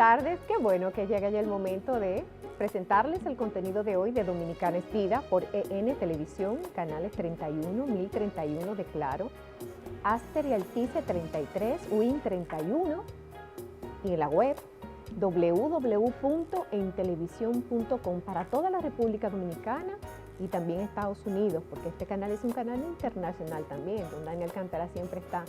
tardes. Qué bueno que llega ya el momento de presentarles el contenido de hoy de Dominicana es Vida por EN Televisión, canales 31, 1031 de Claro, Aster y Altice 33, Win 31 y en la web www.entelevisión.com para toda la República Dominicana y también Estados Unidos, porque este canal es un canal internacional también, donde Daniel Alcántara siempre está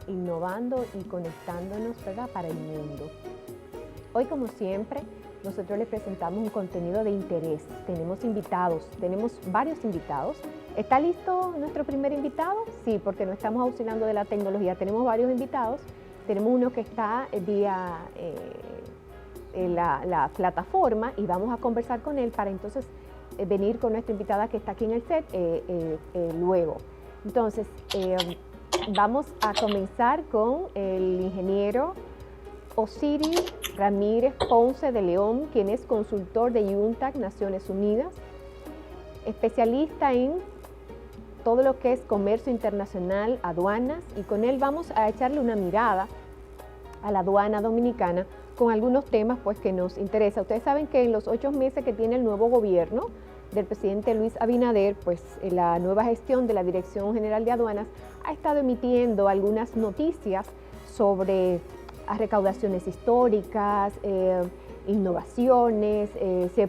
innovando y conectándonos, ¿verdad?, para el mundo. Hoy, como siempre, nosotros les presentamos un contenido de interés. Tenemos invitados, tenemos varios invitados. ¿Está listo nuestro primer invitado? Sí, porque no estamos auxiliando de la tecnología. Tenemos varios invitados. Tenemos uno que está vía la plataforma y vamos a conversar con él para entonces venir con nuestra invitada que está aquí en el set luego. Entonces, vamos a comenzar con el ingeniero Osiris Ramírez Ponce de León, quien es consultor de UNTAC Naciones Unidas, especialista en todo lo que es comercio internacional, aduanas, y con él vamos a echarle una mirada a la aduana dominicana con algunos temas pues, que nos interesa. Ustedes saben que en los 8 meses que tiene el nuevo gobierno del presidente Luis Abinader, pues la nueva gestión de la Dirección General de Aduanas ha estado emitiendo algunas noticias sobre recaudaciones históricas, innovaciones, se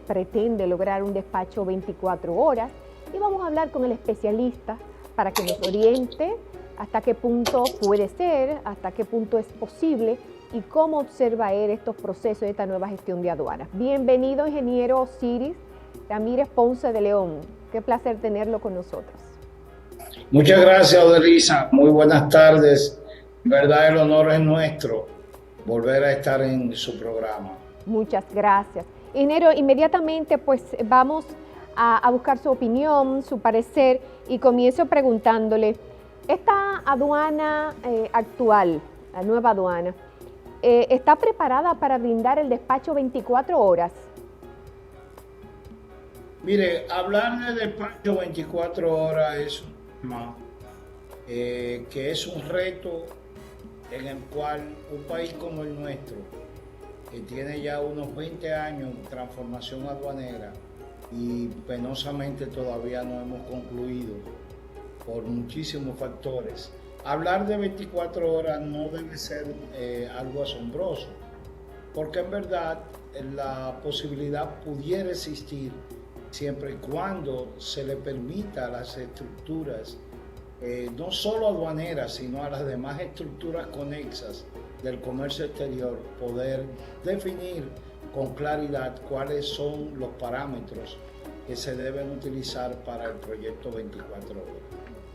pretende lograr un despacho 24 horas y vamos a hablar con el especialista para que nos oriente hasta qué punto puede ser, hasta qué punto es posible y cómo observa él estos procesos de esta nueva gestión de aduanas. Bienvenido, ingeniero Osiris Ramírez Ponce de León. Qué placer tenerlo con nosotros. Muchas gracias, Odelisa. Muy buenas tardes. En verdad, el honor es nuestro volver a estar en su programa. Muchas gracias. Ingeniero, inmediatamente pues vamos a buscar su opinión, su parecer y comienzo preguntándole, esta aduana actual, la nueva aduana, ¿está preparada para brindar el despacho 24 horas? Mire, hablar de despacho 24 horas es un tema que es un reto en el cual un país como el nuestro, que tiene ya unos 20 años de transformación aduanera y penosamente todavía no hemos concluido por muchísimos factores, hablar de 24 horas no debe ser algo asombroso, porque en verdad la posibilidad pudiera existir siempre y cuando se le permita a las estructuras no solo aduaneras, sino a las demás estructuras conexas del comercio exterior, poder definir con claridad cuáles son los parámetros que se deben utilizar para el proyecto 24 horas.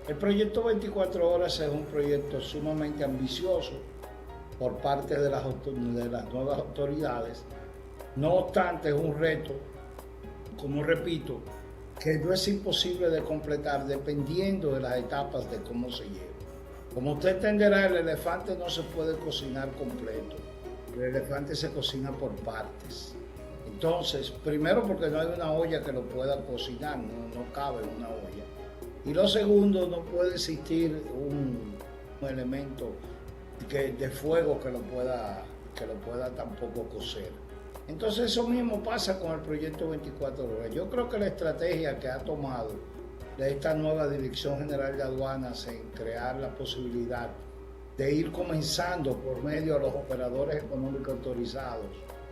El proyecto 24 horas es un proyecto sumamente ambicioso por parte de las nuevas autoridades. No obstante, es un reto, como repito, que no es imposible de completar dependiendo de las etapas de cómo se lleva. Como usted entenderá, el elefante no se puede cocinar completo. El elefante se cocina por partes. Entonces, primero porque no hay una olla que lo pueda cocinar, no cabe en una olla. Y lo segundo, no puede existir un elemento de fuego que lo pueda tampoco cocer. Entonces eso mismo pasa con el proyecto 24 horas. Yo creo que la estrategia que ha tomado de esta nueva Dirección General de Aduanas en crear la posibilidad de ir comenzando por medio de los operadores económicos autorizados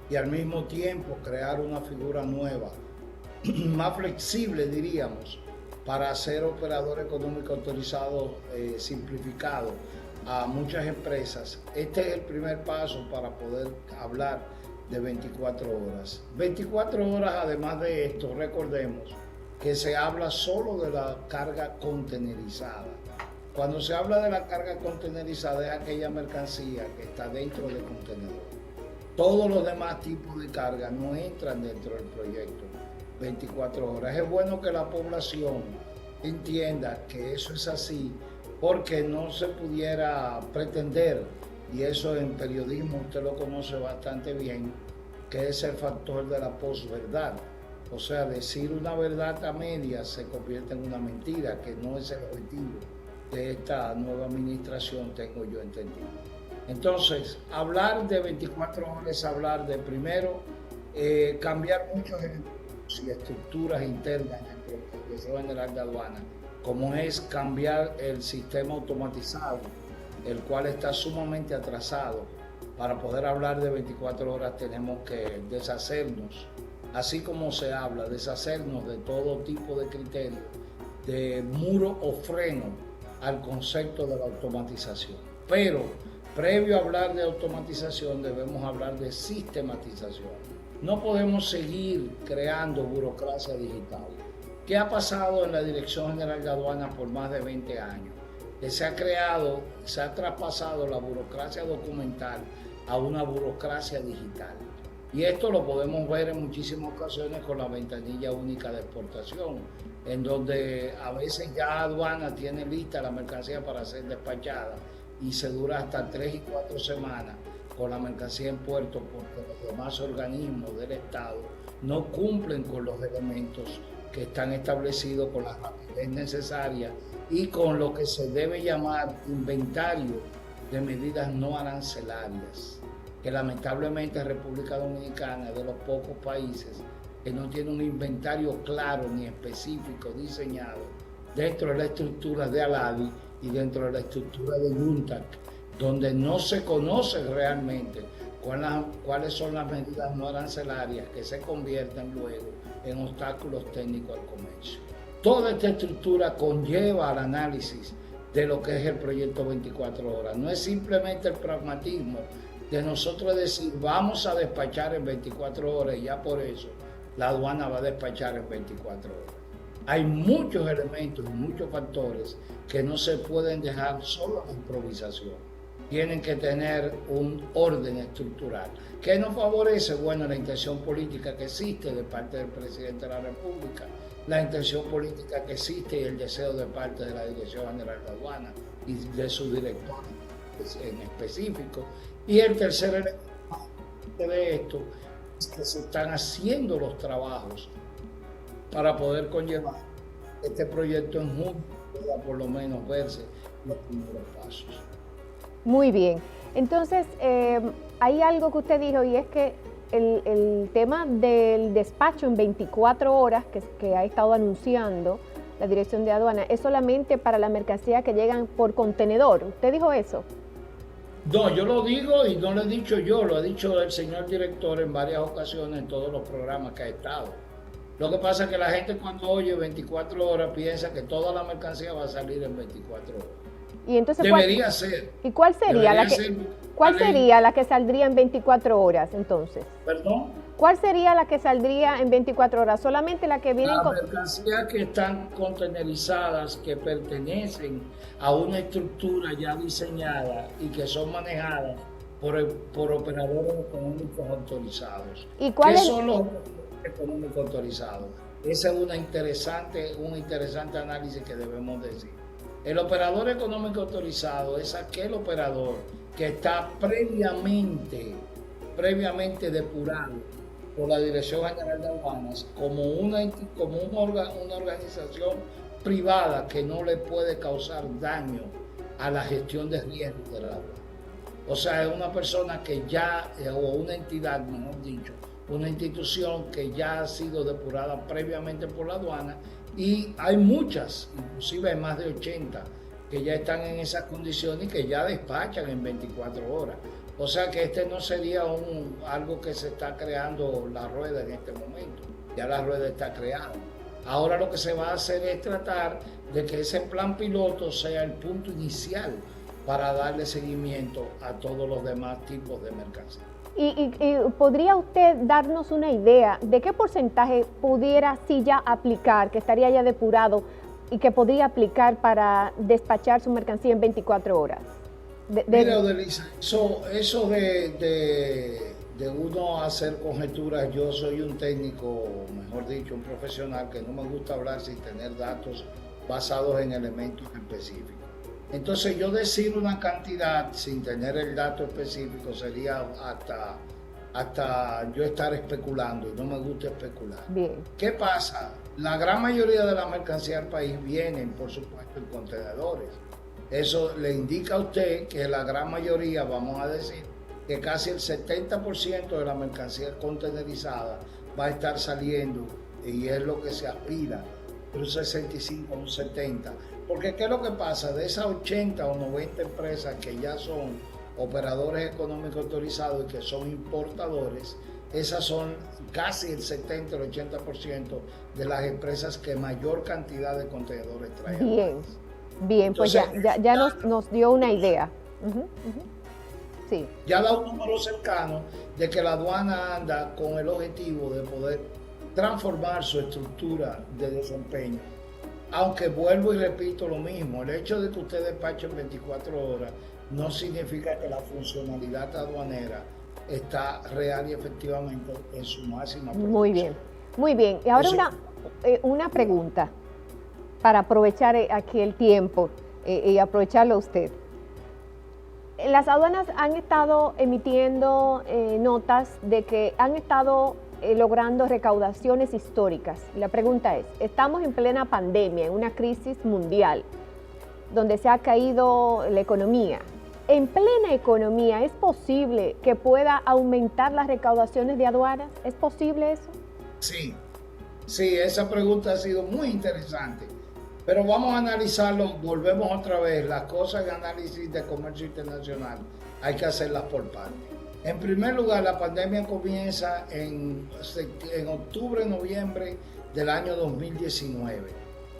y al mismo tiempo crear una figura nueva, más flexible diríamos, para hacer operador económico autorizado simplificado a muchas empresas. Este es el primer paso para poder hablar de 24 horas. 24 horas, además de esto, recordemos que se habla solo de la carga contenerizada. Cuando se habla de la carga contenerizada es aquella mercancía que está dentro del contenedor. Todos los demás tipos de carga no entran dentro del proyecto 24 horas. Es bueno que la población entienda que eso es así, porque no se pudiera pretender, y eso en periodismo usted lo conoce bastante bien, que es el factor de la posverdad. O sea, decir una verdad a medias se convierte en una mentira, que no es el objetivo de esta nueva administración, tengo yo entendido. Entonces, hablar de 24 horas es hablar de, primero, cambiar muchos elementos y estructuras internas dentro de la Dirección General de Aduana, como es cambiar el sistema automatizado, el cual está sumamente atrasado. Para poder hablar de 24 horas tenemos que deshacernos, así como se habla, deshacernos de todo tipo de criterios, de muro o freno al concepto de la automatización. Pero previo a hablar de automatización debemos hablar de sistematización. No podemos seguir creando burocracia digital. ¿Qué ha pasado en la Dirección General de Aduanas por más de 20 años? Que se ha traspasado la burocracia documental a una burocracia digital. Y esto lo podemos ver en muchísimas ocasiones con la ventanilla única de exportación, en donde a veces ya aduana tiene lista la mercancía para ser despachada y se dura hasta 3 y 4 semanas con la mercancía en puerto porque los demás organismos del Estado no cumplen con los elementos que están establecidos con la rapidez necesaria y con lo que se debe llamar inventario de medidas no arancelarias, que lamentablemente República Dominicana es de los pocos países que no tiene un inventario claro ni específico diseñado dentro de la estructura de ALADI y dentro de la estructura de UNTAC, donde no se conoce realmente cuáles son las medidas no arancelarias que se convierten luego en obstáculos técnicos al comercio. Toda esta estructura conlleva al análisis de lo que es el proyecto 24 horas. No es simplemente el pragmatismo de nosotros decir vamos a despachar en 24 horas y ya por eso la aduana va a despachar en 24 horas. Hay muchos elementos y muchos factores que no se pueden dejar solo a la improvisación. Tienen que tener un orden estructural. ¿Qué nos favorece? Bueno, la intención política que existe de parte del presidente de la República, la intención política que existe y el deseo de parte de la Dirección General de Aduana y de su director en específico. Y el tercer elemento de esto es que se están haciendo los trabajos para poder conllevar este proyecto en junio, pueda por lo menos verse los primeros pasos. Muy bien. Entonces, hay algo que usted dijo y es que el tema del despacho en 24 horas que ha estado anunciando la Dirección de Aduana es solamente para la mercancía que llegan por contenedor. ¿Usted dijo eso? No, yo lo digo y no lo he dicho yo, lo ha dicho el señor director en varias ocasiones en todos los programas que ha estado. Lo que pasa es que la gente cuando oye 24 horas piensa que toda la mercancía va a salir en 24 horas. Y entonces, debería ser. ¿Y cuál sería la que saldría en 24 horas entonces? ¿Perdón? ¿Cuál sería la que saldría en 24 horas? ¿Solamente la que viene con...? Las mercancías que están contenerizadas, que pertenecen a una estructura ya diseñada y que son manejadas por operadores económicos autorizados. ¿Y ¿Qué son los económicos autorizados? Ese es un interesante análisis que debemos decir. El operador económico autorizado es aquel operador que está previamente depurado por la Dirección General de Aduanas como una organización privada que no le puede causar daño a la gestión de riesgos del agua. O sea, es una persona que ya, o una entidad, mejor dicho, una institución que ya ha sido depurada previamente por la aduana, y hay muchas, inclusive hay más de 80, que ya están en esas condiciones y que ya despachan en 24 horas. O sea que este no sería algo que se está creando la rueda en este momento, ya la rueda está creada. Ahora lo que se va a hacer es tratar de que ese plan piloto sea el punto inicial para darle seguimiento a todos los demás tipos de mercancías. ¿Y podría usted darnos una idea de qué porcentaje pudiera sí ya aplicar, que estaría ya depurado y que podría aplicar para despachar su mercancía en 24 horas? Mira, Odelisa, eso de uno hacer conjeturas, yo soy un técnico, mejor dicho, un profesional que no me gusta hablar sin tener datos basados en elementos específicos. Entonces yo decir una cantidad sin tener el dato específico sería hasta yo estar especulando y no me gusta especular. Bien. ¿Qué pasa? La gran mayoría de la mercancía del país vienen, por supuesto, en contenedores. Eso le indica a usted que la gran mayoría, vamos a decir, que casi el 70% de la mercancía contenerizada va a estar saliendo, y es lo que se aspira, un 65, un 70. Porque ¿qué es lo que pasa? De esas 80 o 90 empresas que ya son operadores económicos autorizados y que son importadores, esas son casi el 70 o el 80% de las empresas que mayor cantidad de contenedores traen. Bien, bien. Entonces, pues ya nos dio una idea. Sí. Ya da un número cercano de que la aduana anda con el objetivo de poder transformar su estructura de desempeño. Aunque vuelvo y repito lo mismo, el hecho de que usted despache en 24 horas no significa que la funcionalidad aduanera está real y efectivamente en su máxima producción. Muy bien, muy bien. Y ahora una pregunta para aprovechar aquí el tiempo y aprovecharlo usted. Las aduanas han estado emitiendo notas de que han estado logrando recaudaciones históricas. La pregunta es, estamos en plena pandemia, en una crisis mundial, donde se ha caído la economía. En plena economía, ¿es posible que pueda aumentar las recaudaciones de aduanas? ¿Es posible eso? Sí, esa pregunta ha sido muy interesante. Pero vamos a analizarlo, volvemos otra vez, las cosas de análisis de comercio internacional hay que hacerlas por partes. En primer lugar, la pandemia comienza en octubre, noviembre del año 2019.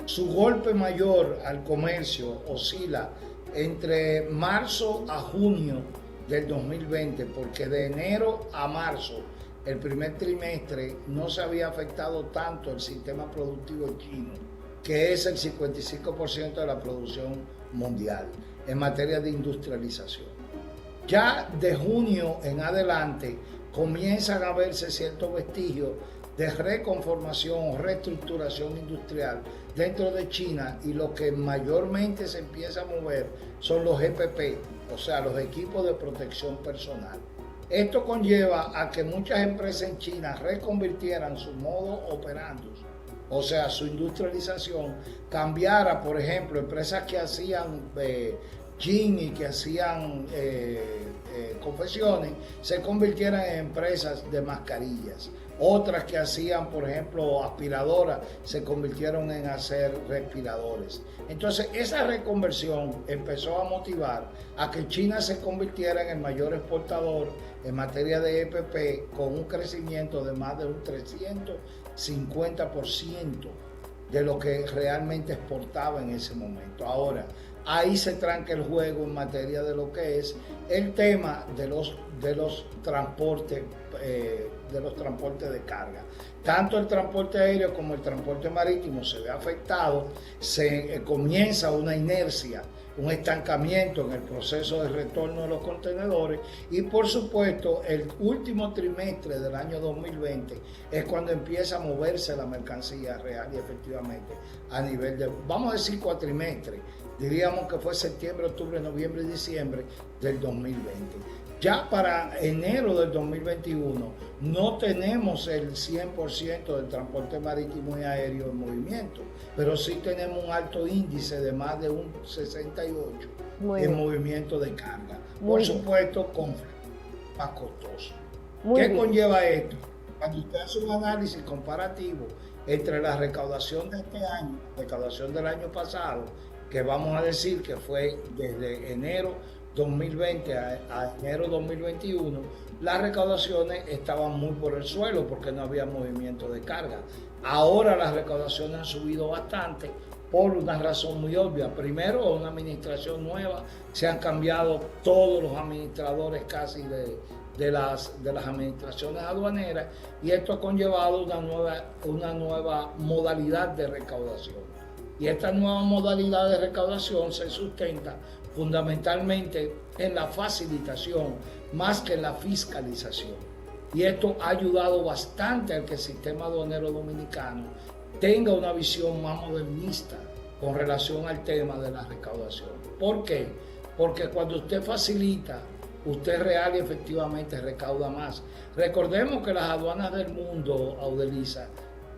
Su golpe mayor al comercio oscila entre marzo a junio del 2020, porque de enero a marzo, el primer trimestre, no se había afectado tanto el sistema productivo chino, que es el 55% de la producción mundial en materia de industrialización. Ya de junio en adelante comienzan a verse ciertos vestigios de reconformación o reestructuración industrial dentro de China, y lo que mayormente se empieza a mover son los EPP, o sea, los equipos de protección personal. Esto conlleva a que muchas empresas en China reconvirtieran su modo operandi, o sea, su industrialización, cambiara, por ejemplo, empresas que hacían jean y que hacían confecciones, se convirtieran en empresas de mascarillas. Otras que hacían, por ejemplo, aspiradoras, se convirtieron en hacer respiradores. Entonces, esa reconversión empezó a motivar a que China se convirtiera en el mayor exportador en materia de EPP, con un crecimiento de más de un 350% de lo que realmente exportaba en ese momento. Ahora, ahí se tranca el juego en materia de lo que es el tema de los transportes de carga. Tanto el transporte aéreo como el transporte marítimo se ve afectado, comienza una inercia, un estancamiento en el proceso de retorno de los contenedores, y por supuesto el último trimestre del año 2020 es cuando empieza a moverse la mercancía real y efectivamente a nivel de, vamos a decir, cuatrimestre. Diríamos que fue septiembre, octubre, noviembre y diciembre del 2020. Ya para enero del 2021 no tenemos el 100% del transporte marítimo y aéreo en movimiento, pero sí tenemos un alto índice de más de un 68% en movimiento de carga. Por supuesto, con más costoso. ¿Qué conlleva esto? Cuando usted hace un análisis comparativo entre la recaudación de este año, la recaudación del año pasado, que vamos a decir que fue desde enero 2020 a enero 2021, las recaudaciones estaban muy por el suelo porque no había movimiento de carga. Ahora las recaudaciones han subido bastante por una razón muy obvia. Primero, una administración nueva, se han cambiado todos los administradores casi de las administraciones aduaneras, y esto ha conllevado una nueva modalidad de recaudación. Y esta nueva modalidad de recaudación se sustenta fundamentalmente en la facilitación más que en la fiscalización. Y esto ha ayudado bastante a que el sistema aduanero dominicano tenga una visión más modernista con relación al tema de la recaudación. ¿Por qué? Porque cuando usted facilita, usted real y efectivamente recauda más. Recordemos que las aduanas del mundo, Audeliza,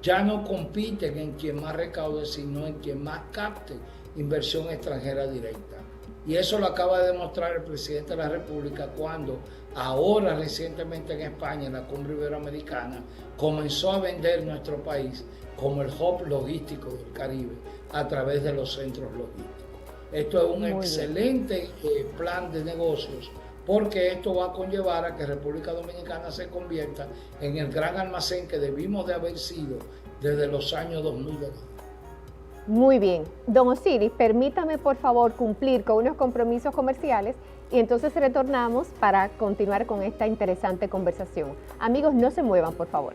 ya no compiten en quien más recaude, sino en quien más capte inversión extranjera directa. Y eso lo acaba de demostrar el presidente de la República cuando ahora recientemente en España, en la Cumbre Iberoamericana, comenzó a vender nuestro país como el hub logístico del Caribe a través de los centros logísticos. Esto es un excelente plan de negocios, porque esto va a conllevar a que República Dominicana se convierta en el gran almacén que debimos de haber sido desde los años 2000. Muy bien. Don Osiris, permítame por favor cumplir con unos compromisos comerciales y entonces retornamos para continuar con esta interesante conversación. Amigos, no se muevan, por favor.